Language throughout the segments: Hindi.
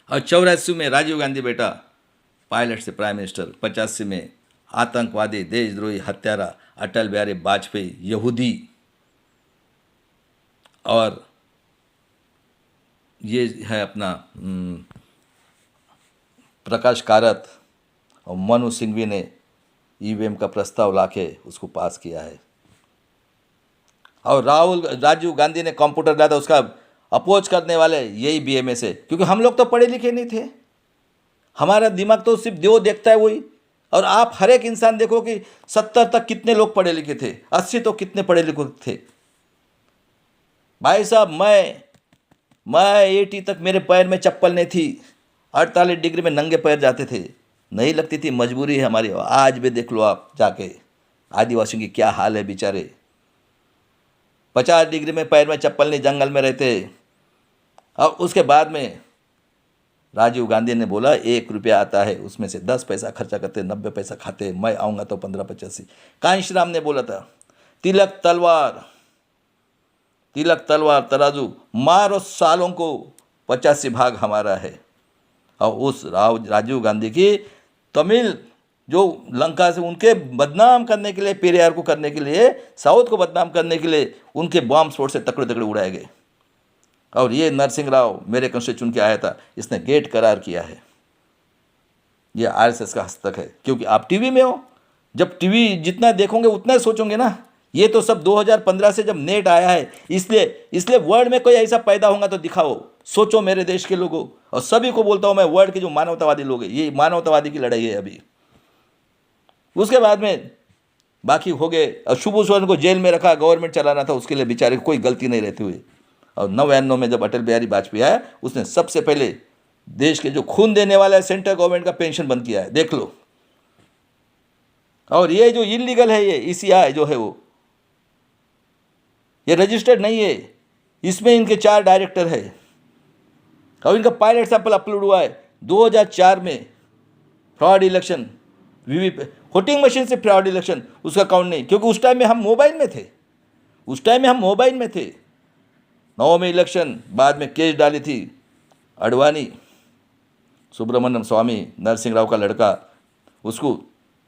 और 84 में राजीव गांधी बेटा पायलट से प्राइम मिनिस्टर, 85 में आतंकवादी देशद्रोही हत्यारा अटल बिहारी वाजपेयी यहूदी, और ये है अपना प्रकाश कारत और मनु सिंघवी ने ईवीएम का प्रस्ताव लाके उसको पास किया है। और राजीव गांधी ने कंप्यूटर लाया था, उसका अपोज करने वाले यही बीएमएस है, क्योंकि हम लोग तो पढ़े लिखे नहीं थे, हमारा दिमाग तो सिर्फ जो देखता है वही। और आप हर एक इंसान देखो कि 70 तक कितने लोग पढ़े लिखे थे, 80 तो कितने पढ़े लिखे थे। भाई साहब मैं 80 तक मेरे पैर में चप्पल नहीं थी, 48 डिग्री में नंगे पैर जाते थे, नहीं लगती थी, मजबूरी है हमारी। आज भी देख लो आप जाके आदिवासियों की क्या हाल है बेचारे, 50 डिग्री में पैर में चप्पल नहीं, जंगल में रहते। और उसके बाद में राजीव गांधी ने बोला 1 रुपया आता है उसमें से 10 पैसा खर्चा करते, 90 पैसा खाते, मैं आऊँगा तो 15-85। कांशीराम ने बोला था तिलक तलवार तराजू मारो सालों को 85 भाग हमारा है। और उस राजीव गांधी की तमिल जो लंका से उनके बदनाम करने के लिए, पेरियार को करने के लिए, साउथ को बदनाम करने के लिए उनके बॉम्ब स्फोट से तकड़े तकड़े उड़ाए गए। और ये नरसिंह राव मेरे कंस्टिट्यूशन के आया था, इसने गेट करार किया है। ये आरएसएस का हस्तक है, क्योंकि आप टीवी में हो, जब टीवी जितना देखोगे उतना ही सोचोगे ना। ये तो सब 2015 से जब नेट आया है, इसलिए वर्ल्ड में कोई ऐसा पैदा होगा तो दिखाओ, सोचो मेरे देश के लोगों। और सभी को बोलता हूँ मैं, वर्ल्ड के जो मानवतावादी लोग हैं, ये मानवतावादी की लड़ाई है अभी। उसके बाद में बाकी हो गए। और शिबू सोरेन को जेल में रखा, गवर्नमेंट चलाना था, उसके लिए बेचारे कोई गलती नहीं रहती हुई। और 99 में जब अटल बिहारी वाजपेयी आया, उसने सबसे पहले देश के जो खून देने वाला है सेंट्रल गवर्नमेंट का पेंशन बंद किया है, देख लो। और ये जो इलीगल है, ये ईसीआई जो है वो ये रजिस्टर्ड नहीं है, इसमें इनके 4 डायरेक्टर है। और इनका पायलट सैंपल अपलोड हुआ है 2004 में। फ्रॉड इलेक्शन, वोटिंग मशीन से फ्रॉड इलेक्शन, उसका काउंट नहीं, क्योंकि उस टाइम में हम मोबाइल में थे। 9 में इलेक्शन, बाद में केस डाली थी अडवाणी, सुब्रमण्यम स्वामी, नरसिंह राव का लड़का, उसको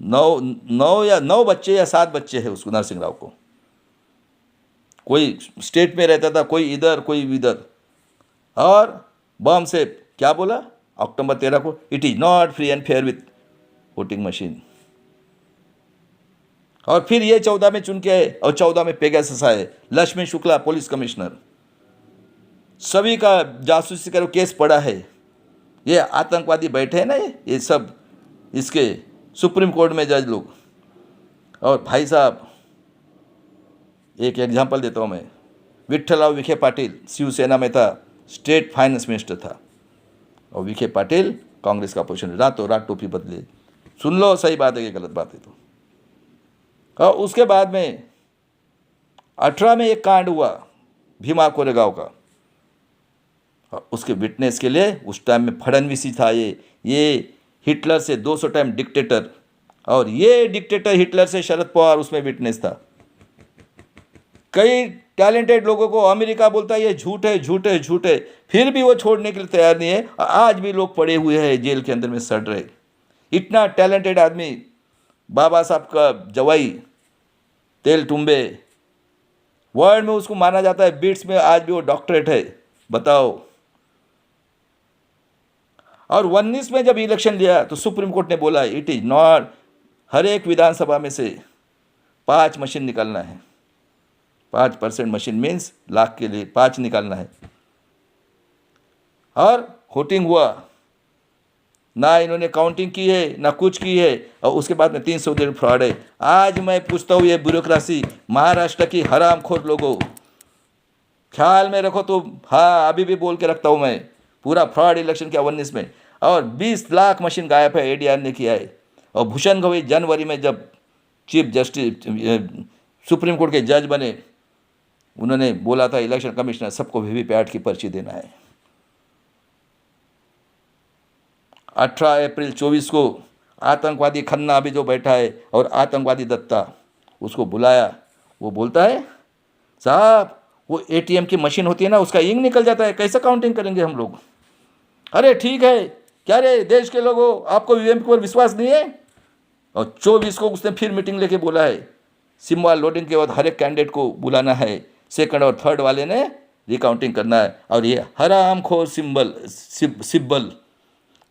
9 बच्चे या 7 बच्चे हैं उसको, नरसिंह राव को। कोई स्टेट में रहता था, कोई इधर कोई इधर। और बम से क्या बोला अक्टूबर 13 को, it is not free and fair with voting machine. और फिर ये 14 में चुन के आए, और 14 में पेगासस आए, लक्ष्मी शुक्ला पुलिस कमिश्नर, सभी का जासूसी करो केस पड़ा है। ये आतंकवादी बैठे हैं ना, ये सब इसके सुप्रीम कोर्ट में जज लोग। और भाई साहब एक एग्जांपल देता हूँ मैं, विठ्ठलराव विखे पाटिल शिवसेना में था, स्टेट फाइनेंस मिनिस्टर था, और विखे पाटिल कांग्रेस का पोजीशन, रातों रात टोपी बदले। सुन लो सही बात है कि गलत बात है तो। और उसके बाद में 18 में एक कांड हुआ भीमा कोरेगांव का, और उसके विटनेस के लिए उस टाइम में फडणवीस ही था। ये हिटलर से 200 टाइम डिक्टेटर, और ये डिक्टेटर हिटलर से शरद पवार उसमें विटनेस था। कई टैलेंटेड लोगों को अमेरिका बोलता है ये झूठ है, फिर भी वो छोड़ने के लिए तैयार नहीं है। आज भी लोग पड़े हुए हैं जेल के अंदर में सड़ रहे। इतना टैलेंटेड आदमी, बाबा साहब का जवाई तेल टुम्बे, वर्ल्ड में उसको माना जाता है, बीट्स में आज भी वो डॉक्टरेट है, बताओ। और 19 में जब इलेक्शन लिया तो सुप्रीम कोर्ट ने बोला इट इज नॉट, हर एक विधानसभा में से 5 मशीन निकालना है, 5% मशीन मीन्स लाख के लिए 5 निकालना है। और वोटिंग हुआ ना, इन्होंने काउंटिंग की है ना कुछ की है, और उसके बाद में 300 दिन फ्रॉड है। आज मैं पूछता हूँ, ये ब्यूरोक्रेसी महाराष्ट्र की हरामखोर लोगों, ख्याल में रखो तो। हाँ, अभी भी बोल के रखता हूँ मैं, पूरा फ्रॉड इलेक्शन किया 19 में, और 20 लाख मशीन गायब है, एडीआर ने किया है। और भूषण गवई जनवरी में जब चीफ जस्टिस सुप्रीम कोर्ट के जज बने, उन्होंने बोला था इलेक्शन कमिश्नर सबको वीवीपैट की पर्ची देना है। 18 अप्रैल 24 को आतंकवादी खन्ना अभी जो बैठा है और आतंकवादी दत्ता, उसको बुलाया। वो बोलता है साहब वो एटीएम की मशीन होती है ना, उसका इंक निकल जाता है, कैसे काउंटिंग करेंगे हम लोग। अरे ठीक है, क्या रे देश के लोगों, आपको ईवीएम पर विश्वास नहीं है? और 24 को उसने फिर मीटिंग लेके बोला है, सिम्बल लोडिंग के बाद हर एक कैंडिडेट को बुलाना है, सेकंड और थर्ड वाले ने रिकाउंटिंग करना है। और ये हरामखोर सिब्बल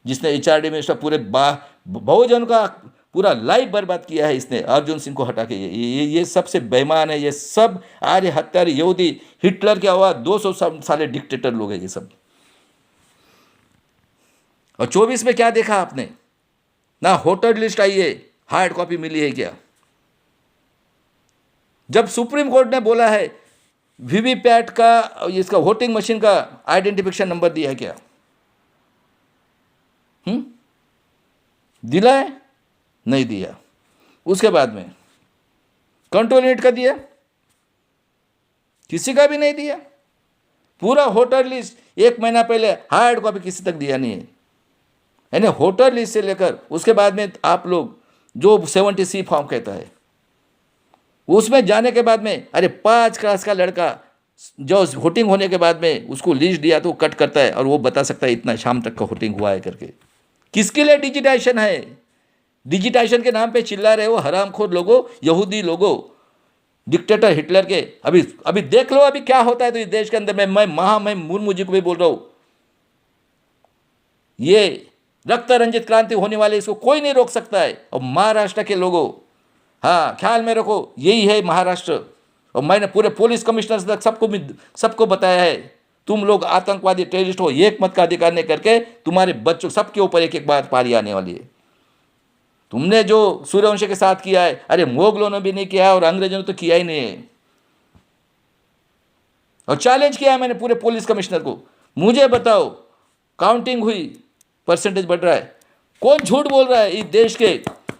जिसने एचआरडी में पूरे बहुजन का पूरा लाइफ बर्बाद किया है, इसने अर्जुन सिंह को हटा के, ये सबसे बेईमान है, ये सब आर्य हत्यारे यहूदी हिटलर के अलावा 200 साले डिक्टेटर लोग हैं ये सब। और 24 में क्या देखा आपने? ना वोटर लिस्ट आई है, हार्ड कॉपी मिली है क्या? जब सुप्रीम कोर्ट ने बोला है वीवीपैट का, इसका वोटिंग मशीन का आइडेंटिफिकेशन नंबर दिया है क्या? दिला है? नहीं दिया। उसके बाद में कंट्रोल यूनिट का दिया? किसी का भी नहीं दिया। पूरा वोटर लिस्ट 1 महीना पहले हार्ड कॉपी किसी तक दिया नहीं है। यानी वोटर लिस्ट से लेकर उसके बाद में आप लोग जो 70C फॉर्म कहता है, उसमें जाने के बाद में, अरे 5 क्लास का लड़का जो वोटिंग होने के बाद में उसको लिस्ट दिया तो कट करता है और वो बता सकता है इतना शाम तक का वोटिंग हुआ है करके। किसके लिए डिजिटाइजेशन है? डिजिटाइजेशन के नाम पे चिल्ला रहे हो हरामखोर लोगों, यहूदी लोगों, डिक्टेटर हिटलर के। अभी देख लो अभी क्या होता है तो इस देश के अंदर में। मैं मुर्मू जी को भी बोल रहा हूँ, ये रक्त रंजित क्रांति होने वाले, इसको कोई नहीं रोक सकता है। और महाराष्ट्र के लोगों, हाँ ख्याल में रखो, यही है महाराष्ट्र। और मैंने पूरे पुलिस कमिश्नर तक सबको बताया है, तुम लोग आतंकवादी टेररिस्ट हो, एक मत का अधिकार नहीं करके तुम्हारे बच्चों सबके ऊपर एक बार पारी आने वाली है। तुमने जो सूर्यवंशी के साथ किया है, अरे मुगलों ने भी नहीं किया और अंग्रेजों ने तो किया ही नहीं है। और चैलेंज किया है मैंने पूरे पुलिस कमिश्नर को, मुझे बताओ काउंटिंग हुई, परसेंटेज बढ़ रहा है, कौन झूठ बोल रहा है?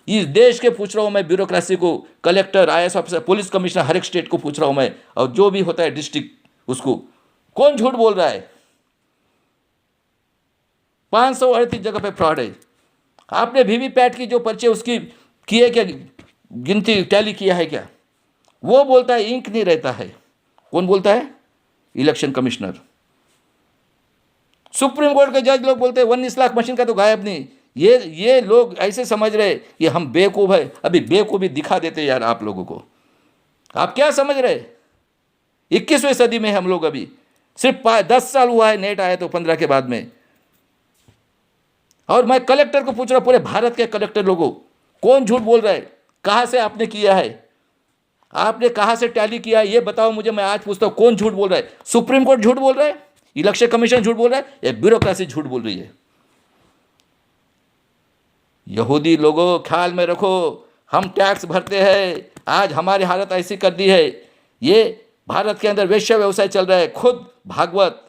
इस देश के पूछ रहा हूं मैं, ब्यूरोक्रेसी को, collector, IAS officer, police commissioner, हर एक स्टेट को पूछ रहा हूं मैं, और जो भी होता है डिस्ट्रिक्ट, उसको कौन झूठ बोल रहा है? 538 जगह पे फ्रॉड है। आपने वीवीपैट की जो पर्चे उसकी किए क्या, गिनती टैली किया है क्या? वो बोलता है इंक नहीं रहता है। कौन बोलता है? Election commissioner. सुप्रीम कोर्ट के जज लोग बोलते हैं 19 लाख मशीन का तो गायब नहीं। ये लोग ऐसे समझ रहे कि हम बेवकूफ़ है। अभी बेवकूफ़ी दिखा देते यार आप लोगों को। आप क्या समझ रहे? 21वीं सदी में हम लोग अभी, सिर्फ 10 साल हुआ है नेट आया तो 15 के बाद में। और मैं कलेक्टर को पूछ रहा हूँ, पूरे भारत के कलेक्टर लोगों, कौन झूठ बोल रहा है? कहाँ से आपने किया है? आपने कहाँ से टैली किया है? ये बताओ मुझे। मैं आज पूछता हूँ कौन झूठ बोल रहा है? सुप्रीम कोर्ट झूठ बोल रहा है? इलेक्शन कमीशन झूठ बोल रहा है? या ब्यूरोक्रेसी झूठ बोल रही है? यहूदी लोगों ख्याल में रखो, हम टैक्स भरते हैं, आज हमारी हालत ऐसी कर दी है। ये भारत के अंदर वेश्या व्यवसाय चल रहा है। खुद भागवत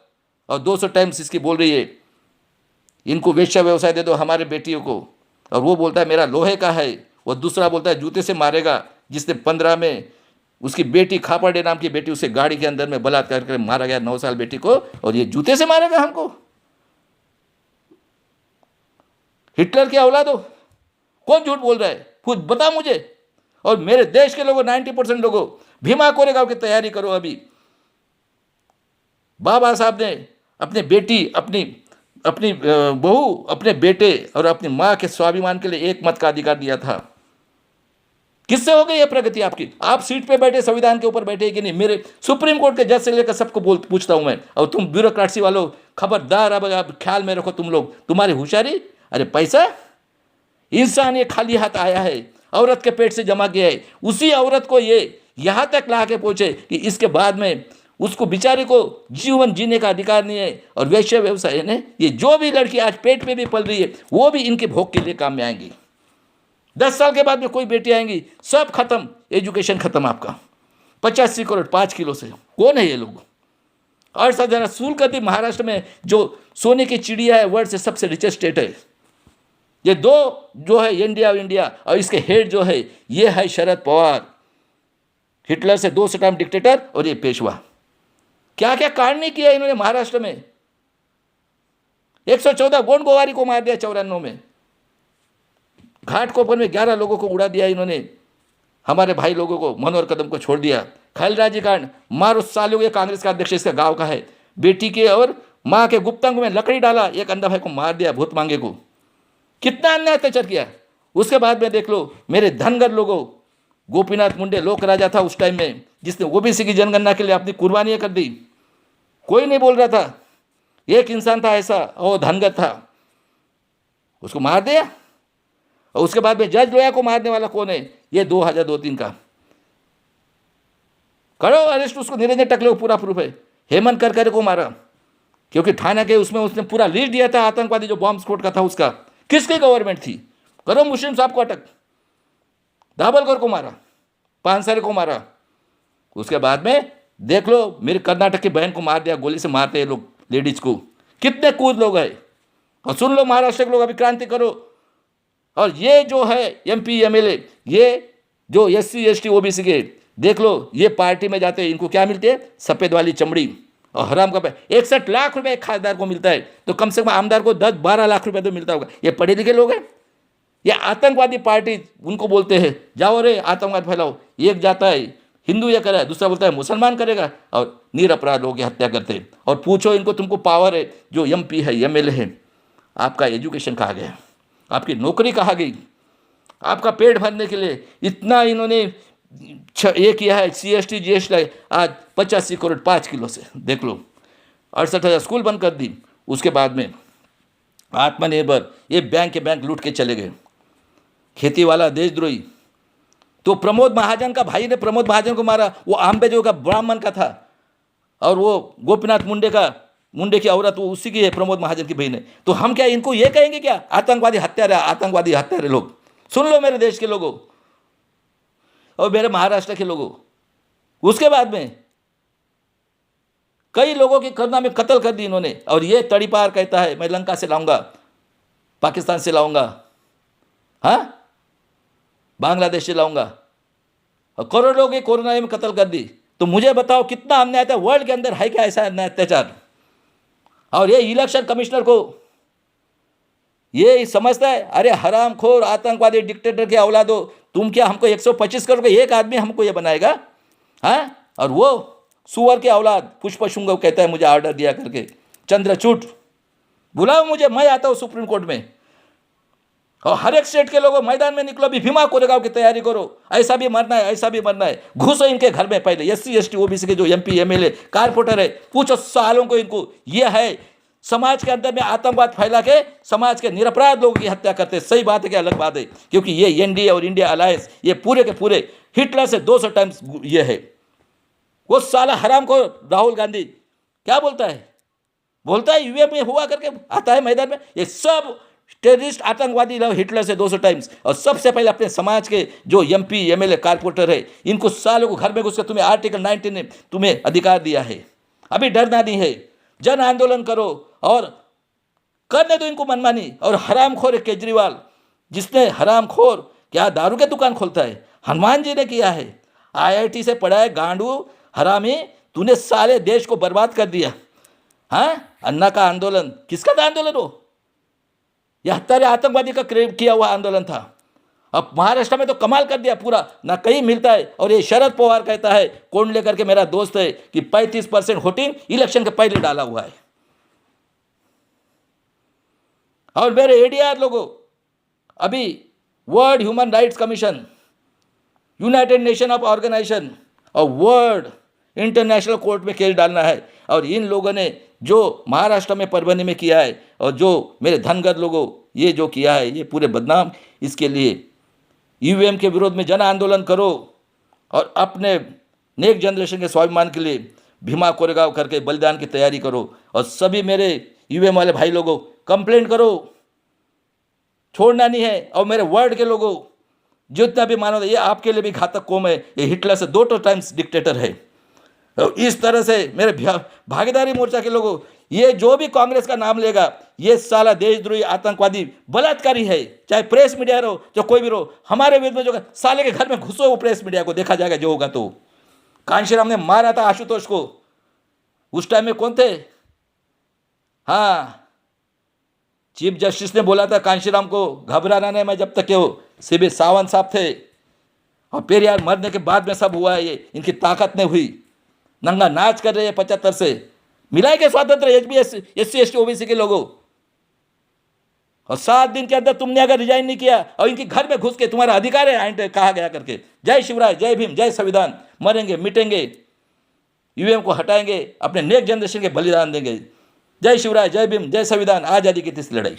और 200 टाइम्स इसकी बोल रही है, इनको वेश्या व्यवसाय दे दो हमारे बेटियों को। और वो बोलता है मेरा लोहे का है, वो दूसरा बोलता है जूते से मारेगा। जिसने 15 में उसकी बेटी, खापाडे नाम की बेटी, उसे गाड़ी के अंदर में बलात्कार कर मारा गया, 9 साल बेटी को, और ये जूते से मारेगा हमको? हिटलर की औलाद हो? कौन झूठ बोल रहा है? खुद बता मुझे। और मेरे देश के लोगों, 90% लोगों, भीमा कोरेगांव की तैयारी करो। अभी बाबा साहब ने अपनी बेटी, अपनी बहू, अपने बेटे और अपनी माँ के स्वाभिमान के लिए एक मत का अधिकार दिया था। किससे हो गई ये प्रगति आपकी? आप सीट पे बैठे, संविधान के ऊपर बैठे कि नहीं? मेरे सुप्रीम कोर्ट के जज से लेकर सबको पूछता हूं मैं। और तुम ब्यूरोक्रेसी वालों, खबरदार, अब आप ख्याल में रखो तुम लोग, तुम्हारी होशियारी। अरे पैसा, इंसान ये खाली हाथ आया है, औरत के पेट से जमा किया है। उसी औरत को ये यहाँ तक ला के पहुँचे कि इसके बाद में उसको बेचारे को जीवन जीने का अधिकार नहीं है। और वैश्य व्यवसाय ने, ये जो भी लड़की आज पेट में भी पल रही है, वो भी इनके भोग के लिए काम में आएंगी। 10 साल के बाद में कोई बेटी आएंगी, सब खत्म, एजुकेशन खत्म आपका। 85 करोड़ 5 किलो से। कौन है ये लोग? और सर जरा सूलकती महाराष्ट्र में जो सोने की चिड़िया है, वर्ल्ड से सबसे रिचेस्ट स्टेट है। ये दो जो है इंडिया, और इसके हेड जो है ये है शरद पवार, हिटलर से 200 टाइम डिक्टेटर, और ये पेशवा। क्या क्या कांड नहीं किया इन्होंने महाराष्ट्र में। 114 गोंडगोवारी को मार दिया 94 में। घाटकोपर में 11 लोगों को उड़ा दिया इन्होंने, हमारे भाई लोगों को, मनोहर कदम को छोड़ दिया। खैलराजी कांड, मारो सालों, ये कांग्रेस का अध्यक्ष इसका गांव का है, बेटी के और माँ के गुप्तांग में लकड़ी डाला, एक अंधा भाई को मार दिया, भूत मांगे को। कितना अन्याय अत्याचार किया। उसके बाद में देख लो मेरे धनगर लोगों, गोपीनाथ मुंडे लोक राजा था उस टाइम में, जिसने ओबीसी की जनगणना के लिए अपनी कुर्बानियां कर दी। कोई नहीं बोल रहा था। एक इंसान था ऐसा, और धनगर था, उसको मार दिया। और उसके बाद में जज लोया को मारने वाला कौन है? ये 2002-3 का। करो अरेस्ट उसको, निरंजन टकले को पूरा प्रूफ है। हेमंत करकरे को मारा क्योंकि थाना के उसमें उसने पूरा लिस्ट दिया था आतंकवादी जो बॉम्ब स्फोट का था उसका। किसकी गवर्नमेंट थी? करो मुस्लिम साहब को अटक। दाभोलकर को मारा, पानसरे को मारा। उसके बाद में देख लो मेरे कर्नाटक की बहन को मार दिया, गोली से मारते हैं लोग लेडीज को। कितने कूद लोग हैं। और सुन लो महाराष्ट्र के लोग, अभी क्रांति करो। और ये जो है एमपी एमएलए, ये जो SC ST OBC के, देख लो ये पार्टी में जाते हैं, इनको क्या मिलते हैं? सफ़ेद वाली चमड़ी और हराम का 61 लाख रुपए एक खासदार को मिलता है, तो कम से कम आमदार को 10-12 लाख रुपए तो मिलता होगा। ये पढ़े लिखे लोग हैं। ये आतंकवादी पार्टी उनको बोलते हैं, जाओ रे आतंकवाद फैलाओ। एक जाता है हिंदू ये करे, दूसरा बोलता है मुसलमान करेगा, और निरपराध लोग हत्या करते हैं। और पूछो इनको, तुमको पावर है, जो MP है MLA है, आपका एजुकेशन कहाँ गया? आपकी नौकरी कहाँ गई? आपका पेट भरने के लिए इतना इन्होंने ये किया है। CST GST आज 85 करोड़ 5 किलो से, देख लो 68,000 स्कूल बंद कर दी। उसके बाद में आत्मनिर्भर, ये बैंक के बैंक लूट के चले गए। खेती वाला देशद्रोही। तो प्रमोद महाजन का भाई ने प्रमोद महाजन को मारा, वो आम्बे जो का ब्राह्मण का था, और वो गोपीनाथ मुंडे की औरत वो उसी की है, प्रमोद महाजन की बहन है। तो हम क्या इनको ये कहेंगे क्या? आतंकवादी हत्यारे लोग। सुन लो मेरे देश के लोगों और मेरे महाराष्ट्र के लोगों। उसके बाद में कई लोगों की करुणा में कत्ल कर दी इन्होंने। और ये तड़ीपार कहता है मैं लंका से लाऊंगा, पाकिस्तान से लाऊंगा, हाँ बांग्लादेश से लाऊंगा, और करोड़ों लोग ये कोरोना में कत्ल कर दी। तो मुझे बताओ कितना अन्याय था? वर्ल्ड के अंदर है क्या ऐसा अन्याय अत्याचार? और ये इलेक्शन कमिश्नर को ये समझता है, अरे हरामखोर आतंकवादी डिक्टेटर के औलादो, तुम क्या हमको 125 करोड़ का एक आदमी हमको ये बनाएगा? हाँ, और वो सुअर के औलाद पुष्प शुंग कहता है मुझे ऑर्डर दिया करके, चंद्रचूड, बुलाओ मुझे, मैं आता हूँ सुप्रीम कोर्ट में। और हर एक स्टेट के लोगों मैदान में निकलो, भी भीमा कोरेगांव की तैयारी करो। ऐसा भी मरना है, ऐसा भी मरना है। घुसो इनके घर में पहले। SC ST OBC के जो MP MLA कारपोरेटर है, पूछो सालों को इनको। ये है समाज के अंदर में आतंकवाद फैला के समाज के निरपराध लोगों की हत्या करते हैं। सही बात है कि अलग बात है, क्योंकि ये NDA और इंडिया अलायंस ये पूरे के पूरे हिटलर से 200 टाइम्स ये है। वो साला हराम को राहुल गांधी क्या बोलता है? बोलता है UAE में हुआ करके आता है मैदान में। ये सब टेररिस्ट आतंकवादी लोग हिटलर से 200 टाइम्स। और सबसे पहले अपने समाज के जो MP MLA कारपोरेटर है, इनको सालों को घर में घुस कर तुम्हें आर्टिकल 19 ने तुम्हें अधिकार दिया है। अभी डरना नहीं है, जन आंदोलन करो और करने दो इनको मनमानी। और हरामखोर है केजरीवाल, जिसने हरामखोर क्या दारू के दुकान खोलता है, हनुमान जी ने किया है। IIT से पढ़ा है, गांडू हरामी, तूने सारे देश को बर्बाद कर दिया। हाँ, अन्ना का आंदोलन किसका था आंदोलन? वो यह हत्यारे आतंकवादी का किया हुआ आंदोलन था। अब महाराष्ट्र में तो कमाल कर दिया पूरा, ना कहीं मिलता है। और ये शरद पवार कहता है, कौन लेकर के मेरा दोस्त है, कि 35% वोटिंग इलेक्शन के पहले डाला हुआ है। और मेरे ADR लोगों, अभी world human rights commission, united nation of organization और वर्ल्ड इंटरनेशनल कोर्ट में केस डालना है। और इन लोगों ने जो महाराष्ट्र में परभनी में किया है, और जो मेरे धनगर लोगों ये जो किया है, ये पूरे बदनाम। इसके लिए EVM के विरोध में जन आंदोलन करो और अपने नेक्स्ट जनरेशन के स्वाभिमान के लिए भीमा कोरेगांव करके बलिदान की तैयारी करो। और सभी मेरे EVM वाले भाई लोगों कंप्लेंट करो, छोड़ना नहीं है। और मेरे वर्ल्ड के लोगों जितना भी मानो, ये आपके लिए भी घातक कौम है। ये हिटलर से 2 टाइम्स डिक्टेटर है। तो इस तरह से मेरे भागीदारी मोर्चा के लोगों, ये जो भी कांग्रेस का नाम लेगा, ये साला देशद्रोही आतंकवादी बलात्कारी है। चाहे प्रेस मीडिया रहो, जो कोई भी रहो, हमारे विरुद्ध में जो साले के घर में घुसो वो प्रेस मीडिया को, देखा जाएगा जो होगा। तो कांशीराम ने मारा था आशुतोष को, उस टाइम में कौन थे? हाँ, चीफ जस्टिस ने बोला था कांशीराम को घबराना नहीं, मैं जब तक वो CB सावंत साहब थे। और फिर यार मरने के बाद में सब हुआ है, ये इनकी ताकत नहीं हुई। नंगा नाच कर रहे हैं 75 से, मिला है क्या स्वातंत्र एससी एसटी ओबीसी के लोगों? और 7 दिन के अंदर तुमने अगर रिजाइन नहीं किया और इनके घर में घुस के तुम्हारा अधिकार है कहा गया करके, जय शिवराय, जय भीम, जय संविधान, मरेंगे मिटेंगे, ईवीएम को हटाएंगे, अपने नेक्स्ट जनरेशन के बलिदान देंगे। जय शिवराय, जय भीम, जय संविधान, आजादी की तीसरी लड़ाई।